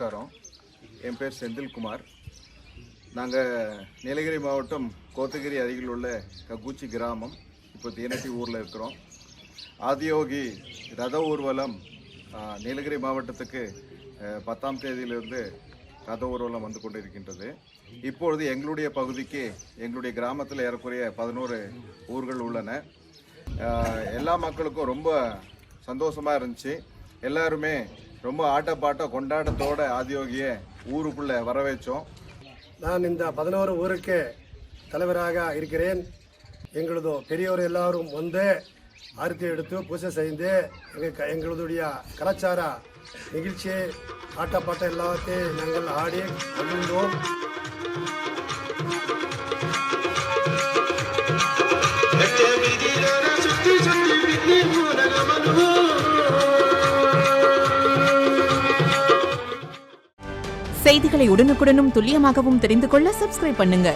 நமஸ்காரம். என் பேர் செந்தில்குமார். நாங்கள் நீலகிரி மாவட்டம் கோத்தகிரி அருகில் உள்ள கக்கூச்சி கிராமம், இப்போ தீனட்டி ஊரில் இருக்கிறோம். ஆதியோகி ரத ஊர்வலம் நீலகிரி மாவட்டத்துக்கு 10ஆம் தேதியிலிருந்து ரத ஊர்வலம் வந்து கொண்டிருக்கின்றது. இப்பொழுது எங்களுடைய பகுதிக்கு, எங்களுடைய கிராமத்தில் ஏறக்குறைய 11 ஊர்கள் உள்ளன. எல்லா மக்களுக்கும் ரொம்ப சந்தோஷமாக இருந்துச்சு. எல்லாருமே ரொம்ப ஆட்டப்பாட்ட கொண்டாட்டத்தோட ஆதியோகியை ஊருக்குள்ளே வரவேற்றோம். நான் இந்த 11 ஊருக்கு தலைவராக இருக்கிறேன். எங்களது பெரியோர் எல்லாரும் வந்து ஆரத்தி எடுத்து பூஜை செய்து எங்களுடைய கலாச்சார நிகழ்ச்சி ஆட்டப்பாட்டம் எல்லாத்தையும் நாங்கள் ஆடி மகிழ்ந்தோம். செய்திகளை உடனுக்குடனும் துல்லியமாகவும் தெரிந்து கொள்ள சப்ஸ்கிரைப் பண்ணுங்க.